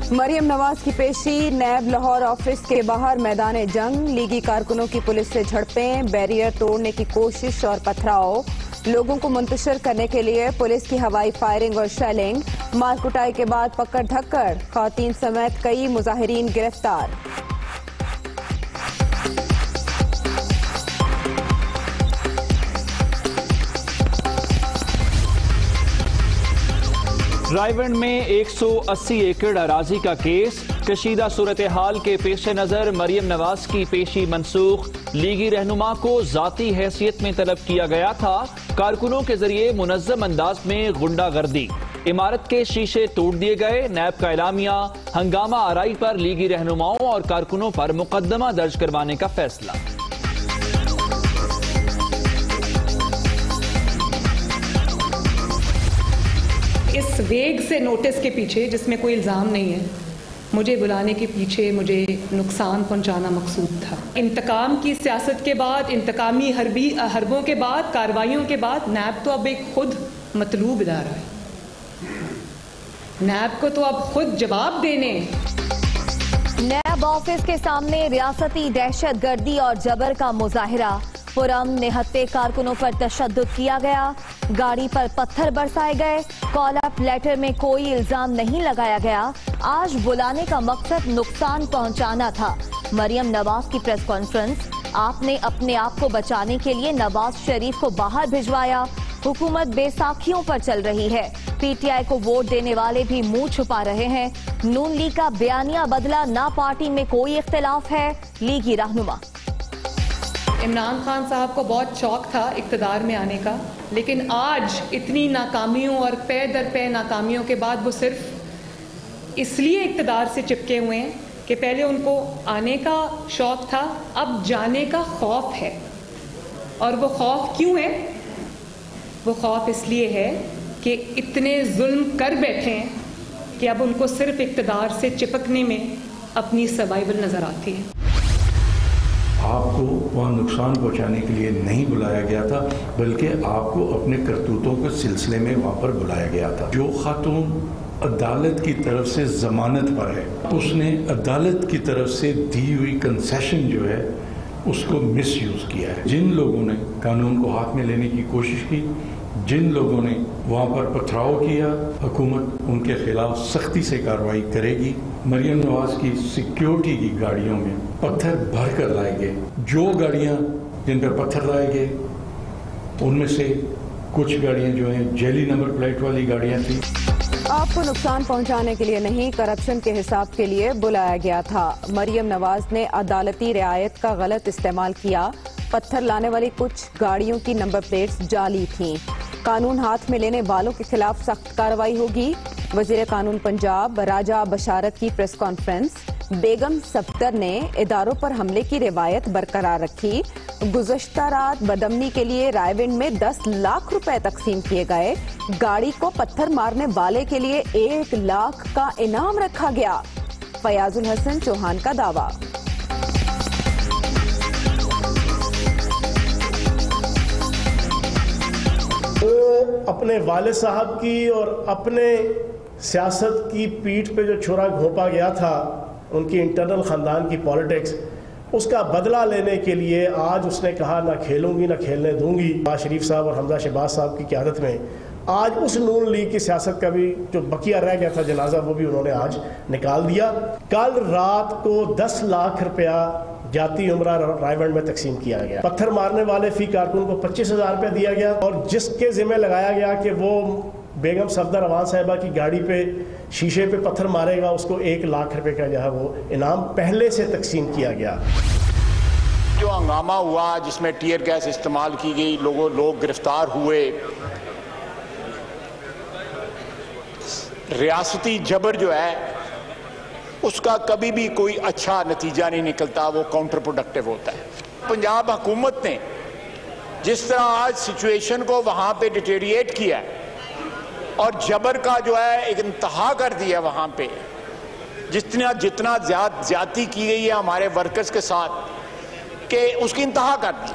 मरियम नवाज की पेशी नैब लाहौर ऑफिस के बाहर मैदान जंग। लीगी कारकुनों की पुलिस से झड़पें, बैरियर तोड़ने की कोशिश और पथराव। लोगों को मुंतशिर करने के लिए पुलिस की हवाई फायरिंग और शेलिंग। मार कुटाई के बाद पकड़ धक्कड़, खवातीन समेत कई मुजाहिरीन गिरफ्तार। रायवंड में 180 एकड़ अराजी का केस। कशीदा सूरत हाल के पेश नजर मरियम नवाज की पेशी मनसूख। लीगी रहनुमा को जाती हैसियत में तलब किया गया था। कारकुनों के जरिए मुनज्जम अंदाज में गुंडागर्दी। इमारत के शीशे तोड़ दिए गए। नैब का एलामिया। हंगामा आराई पर लीगी रहनुमाओं और कारकुनों पर मुकदमा दर्ज करवाने का फैसला। इस वेग से नोटिस के पीछे, जिसमें कोई इल्ज़ाम नहीं है, मुझे बुलाने के पीछे मुझे नुकसान पहुंचाना मकसूद था। इंतकाम की सियासत के बाद, इंतकामी हरबों के बाद, कार्रवाइयों के बाद नैब तो अब एक खुद मतलूब इदारा है। नैब को तो अब खुद जवाब देने। नैब ऑफिस के सामने रियासती दहशतगर्दी और जबर का मुजाहिरा। पुरम निहत्ते कारकुनों पर तशद्दुद किया गया। गाड़ी पर पत्थर बरसाए गए। कॉल अप लेटर में कोई इल्जाम नहीं लगाया गया। आज बुलाने का मकसद नुकसान पहुंचाना था। मरियम नवाज की प्रेस कॉन्फ्रेंस। आपने अपने आप को बचाने के लिए नवाज शरीफ को बाहर भिजवाया। हुकूमत बेसाखियों पर चल रही है। पीटीआई को वोट देने वाले भी मुंह छुपा रहे हैं। नून लीग का बयानिया बदला, ना पार्टी में कोई इख्तिलाफ है। लीगी रहनुमा। इमरान खान साहब को बहुत शौक था इक़्तिदार में आने का, लेकिन आज इतनी नाकामियों और पे दर पे नाकामियों के बाद वो सिर्फ इसलिए इक़्तिदार से चिपके हुए हैं कि पहले उनको आने का शौक था, अब जाने का खौफ है। और वो खौफ क्यों है? वो खौफ इसलिए है कि इतने जुल्म कर बैठे हैं कि अब उनको सिर्फ इक़्तिदार से चिपकने में अपनी सर्वाइवल नजर आती है। आपको वहाँ नुकसान पहुँचाने के लिए नहीं बुलाया गया था, बल्कि आपको अपने करतूतों के सिलसिले में वहाँ पर बुलाया गया था। जो खातून अदालत की तरफ से जमानत पर है, उसने अदालत की तरफ से दी हुई कंसेशन जो है उसको मिसयूज़ किया है। जिन लोगों ने कानून को हाथ में लेने की कोशिश की, जिन लोगों ने वहाँ पर पथराव किया, हुकूमत उनके खिलाफ सख्ती से कार्रवाई करेगी। मरियम नवाज की सिक्योरिटी की गाड़ियों में पत्थर भर कर लाए गए। जो गाड़ियाँ जिन पर पत्थर लाए गए उनमें से कुछ गाड़ियाँ जो हैं जेली नंबर प्लेट वाली गाड़ियाँ थी। आपको नुकसान पहुंचाने के लिए नहीं, करप्शन के हिसाब के लिए बुलाया गया था। मरियम नवाज ने अदालती रियायत का गलत इस्तेमाल किया। पत्थर लाने वाली कुछ गाड़ियों की नंबर प्लेट्स जाली थीं। कानून हाथ में लेने वालों के खिलाफ सख्त कार्रवाई होगी। वजीर कानून पंजाब राजा बशारत की प्रेस कॉन्फ्रेंस। बेगम सफ्दर ने इदारों पर हमले की रिवायत बरकरार रखी। गुज़श्ता रात बदमनी के लिए रायविंड में 10 लाख रुपए तकसीम किए गए। गाड़ी को पत्थर मारने वाले के लिए 1 लाख का इनाम रखा गया। फयाजुल हसन चौहान का दावा। वो अपने वालिद साहब की और अपने सियासत की पीठ पे जो छुरा घोंपा गया था, उनकी इंटरनल ख़ानदान की पॉलिटिक्स, उसका बदला लेने के लिए आज उसने कहा ना खेलूंगी ना खेलने दूंगी। नवाज शरीफ साहब और हमजा शहबाज साहब की क़यादत में आज उस नून लीग की सियासत का भी जो बकिया रह गया था जनाजा, वो भी उन्होंने आज निकाल दिया। कल रात को 10 लाख रुपया जाती उम्रा रायवंड में तकसीम किया गया। पत्थर मारने वाले फी कारकुन को 25,000 रुपया दिया गया और जिसके जिम्मे लगाया गया कि वो बेगम सफदर अवान साहिबा की गाड़ी पे शीशे पे पत्थर मारेगा, उसको 1 लाख रुपए का जो है वो इनाम पहले से तकसीम किया गया। जो हंगामा हुआ जिसमें टीयर गैस इस्तेमाल की गई, लोग गिरफ्तार हुए, रियासती जबर जो है उसका कभी भी कोई अच्छा नतीजा नहीं निकलता, वो काउंटर प्रोडक्टिव होता है। पंजाब हुकूमत ने जिस तरह आज सिचुएशन को वहाँ पे डिटेरिएट किया है और जबर का जो है एक इंतहा कर दिया वहाँ पे, जितना ज्यादती की गई है हमारे वर्कर्स के साथ, कि उसकी इंतहा कर दी।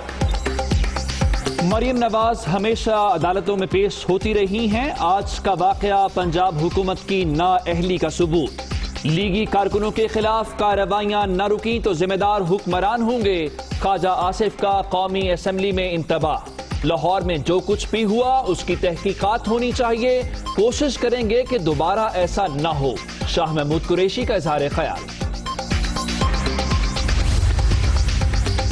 मरियम नवाज हमेशा अदालतों में पेश होती रही हैं। आज का वाकया पंजाब हुकूमत की नाअहली का सबूत। लीगी कारकुनों के खिलाफ कार्रवाइयां न रुकी तो जिम्मेदार हुक्मरान होंगे। ख्वाजा आसिफ का कौमी असेंबली में इंतबाह। लाहौर में जो कुछ भी हुआ उसकी तहकीकात होनी चाहिए। कोशिश करेंगे कि दोबारा ऐसा न हो। शाह महमूद कुरैशी का इजहार ख्याल।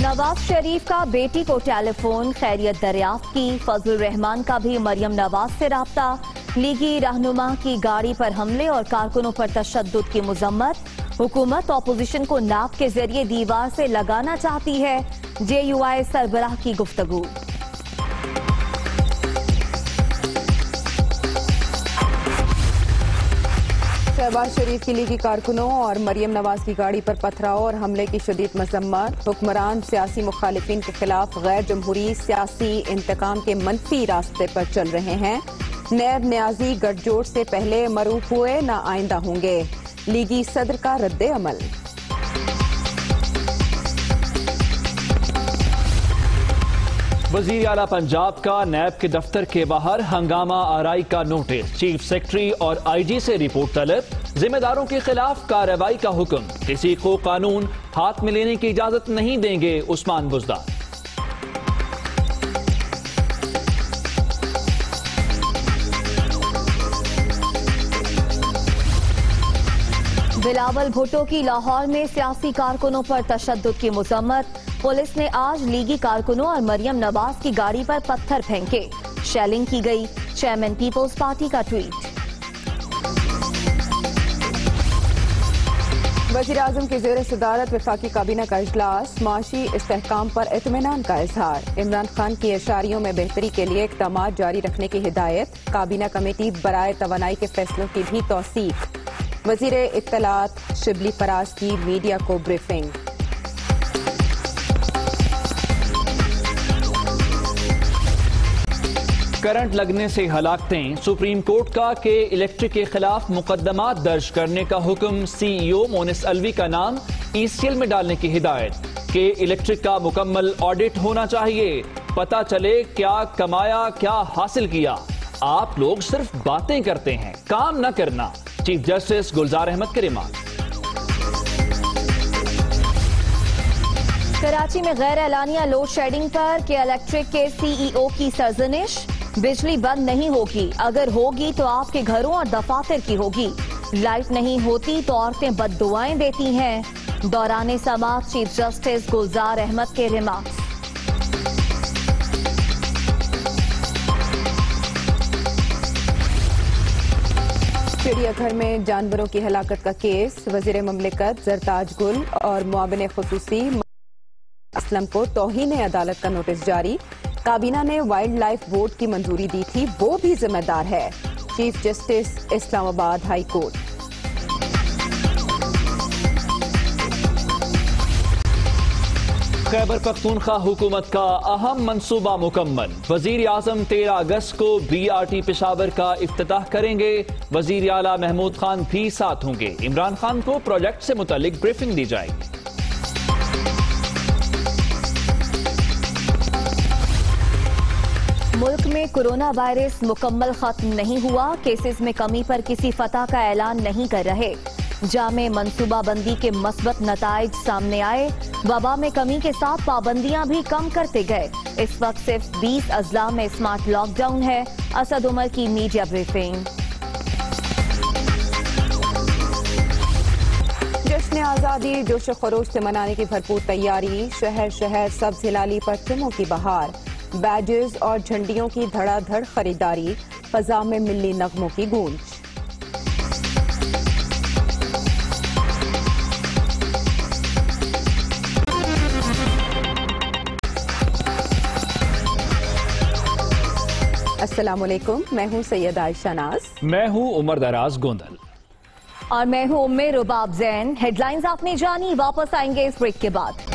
नवाज शरीफ का बेटी को टेलीफोन खैरियत दरियाफ्त की। फजल रहमान का भी मरियम नवाज से राब्ता। लीगी रहनुमा की गाड़ी पर हमले और कारकुनों पर तशद्दुद की मुजम्मत। हुकूमत ऑपोजिशन को नाप के जरिए दीवार से लगाना चाहती है। JUI सरबराह की गुफ्तगू। शहबाज शरीफ की लीगी कारकुनों और मरियम नवाज की गाड़ी पर पथराव और हमले की शदीद मजम्मत। हुक्मरान सियासी मुखालिफिन के खिलाफ गैर जमहूरी सियासी इंतकाम के मनफी रास्ते पर चल रहे हैं। नैब न्याजी गठजोड़ से पहले मरूफ हुए न आइंदा होंगे। लीगी सदर का रद्द अमल। वजीर आला पंजाब का नैब के दफ्तर के बाहर हंगामा आराई का नोटिस। चीफ सेक्रेटरी और IG से रिपोर्ट तलब। जिम्मेदारों के खिलाफ कार्रवाई का हुक्म। किसी को कानून हाथ में लेने की इजाजत नहीं देंगे उस्मान बुज़दार। बिलावल भुट्टो की लाहौर में सियासी कारकुनों पर तशद्दुद की मुजम्मत। पुलिस ने आज लीगी कारकुनों और मरियम नवाज की गाड़ी पर पत्थर फेंके। शेलिंग की गई। चेयरमैन पीपल्स पार्टी का ट्वीट। वज़ीर-ए-आज़म की ज़ेर सदारत वफाकी काबीना का इजलास। माशी इस्तेहकाम पर इत्मीनान का इजहार। इमरान खान की एशारियों में बेहतरी के लिए इक़दामात जारी रखने की हिदायत। काबीना कमेटी बराए तवानाई के फैसलों की भी तौसीक। वज़ीर इत्तलात शिबली फराज की मीडिया को ब्रीफिंग। करंट लगने से हलाकतें। सुप्रीम कोर्ट का के इलेक्ट्रिक के खिलाफ मुकदमात दर्ज करने का हुक्म। CEO मोनिस अलवी का नाम ECL में डालने की हिदायत। के इलेक्ट्रिक का मुकम्मल ऑडिट होना चाहिए। पता चले क्या कमाया क्या हासिल किया। आप लोग सिर्फ बातें करते हैं, काम न करना। चीफ जस्टिस गुलजार अहमद के रिमार्क। कराची में गैर एलानिया लोड शेडिंग पर के इलेक्ट्रिक के CEO की सरजनिश। बिजली बंद नहीं होगी, अगर होगी तो आपके घरों और दफातर की होगी। लाइट नहीं होती तो औरतें बद्दुआएं देती हैं। दौरान समाअत चीफ जस्टिस गुलजार अहमद के रिमार्क। चिड़ियाघर में जानवरों की हलाकत का केस। वजीर ममलिकत जरताज गुल और मुआविन खुसूसी असलम को तौहीन अदालत का नोटिस जारी। काबीना ने वाइल्ड लाइफ बोर्ड की मंजूरी दी थी, वो भी जिम्मेदार है। Chief justice Islamabad high court. Khyber Pakhtunkhwa हुकूमत का अहम मंसूबा मुकम्मल। वजीर आजम 13 अगस्त को BRT पेशावर का इफ्तिताह करेंगे। वजीर आला महमूद खान भी साथ होंगे। इमरान खान को प्रोजेक्ट से मुतालिक ब्रीफिंग दी जाएगी। मुल्क में कोरोना वायरस मुकम्मल खत्म नहीं हुआ। केसेस में कमी पर किसी फतह का ऐलान नहीं कर रहे। जामे मंसूबाबंदी के मस्बत नताइज सामने आए। वबा में कमी के साथ पाबंदियां भी कम करते गए। इस वक्त सिर्फ 20 अजला में स्मार्ट लॉकडाउन है। असद उमर की मीडिया ब्रीफिंग। जश्न आजादी जोश खरोश से मनाने की भरपूर तैयारी। शहर शहर सब्ज हिलाली परचमों की बहार। बैजेस और झंडियों की धड़ाधड़ खरीदारी। फजा में मिली नगमों की गूंज। अस्सलामुअलैकुम, मैं हूं सैयद आयशा नाज। मैं हूं उमर दराज गोंदल और मैं हूं उम्मे रुबाब जैन। हेडलाइंस आपने जानी, वापस आएंगे इस ब्रेक के बाद।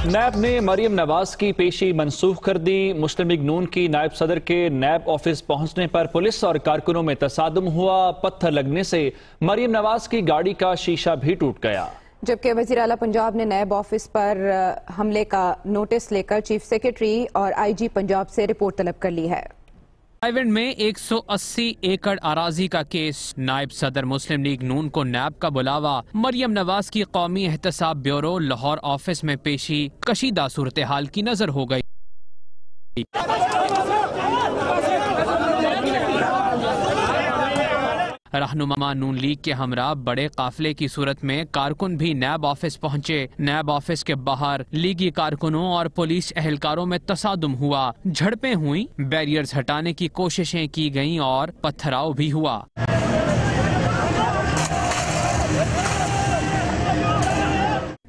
नैब ने मरियम नवाज की पेशी मनसूख कर दी। मुस्लिम लीग नून की नायब सदर के नैब ऑफिस पहुंचने पर पुलिस और कारकुनों में तसादुम हुआ। पत्थर लगने से मरियम नवाज की गाड़ी का शीशा भी टूट गया। जबकि वज़ीर आला पंजाब ने नैब ऑफिस पर हमले का नोटिस लेकर चीफ सेक्रेटरी और IG पंजाब से रिपोर्ट तलब कर ली है। आइवैंड में 180 एकड़ अराजी का केस। नायब सदर मुस्लिम लीग नून को नैब का बुलावा। मरियम नवाज की कौमी एहतसाब ब्यूरो लाहौर ऑफिस में पेशी। कशीदा सूरत हाल की नजर हो गई। रहनुमा नून लीग के हमरा बड़े काफिले की सूरत में कारकुन भी नैब ऑफिस पहुंचे। नैब ऑफिस के बाहर लीगी कारकुनों और पुलिस एहलकारों में तसादुम हुआ। झड़पें हुई, बैरियर्स हटाने की कोशिशें की गईं और पत्थराव भी हुआ।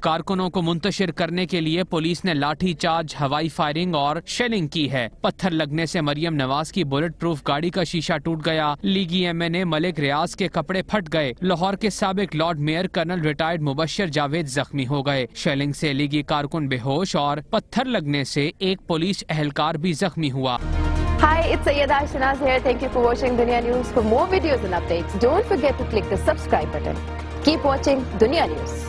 कारकुनों को मुंतशिर करने के लिए पुलिस ने लाठी चार्ज, हवाई फायरिंग और शेलिंग की है। पत्थर लगने से मरियम नवाज की बुलेट प्रूफ गाड़ी का शीशा टूट गया। लीगी MNA मलिक रियाज के कपड़े फट गए। लाहौर के साबिक lord mayor colonel retired Mubashshir Javed जख्मी हो गए। शेलिंग से लीगी कारकुन बेहोश और पत्थर लगने से एक पुलिस एहलकार भी जख्मी हुआ। Hi, it's Sayyeda Shanaz here. Thank you for watching Dunia News. For more videos and updates, don't forget to click the subscribe button. Keep watching Dunia News.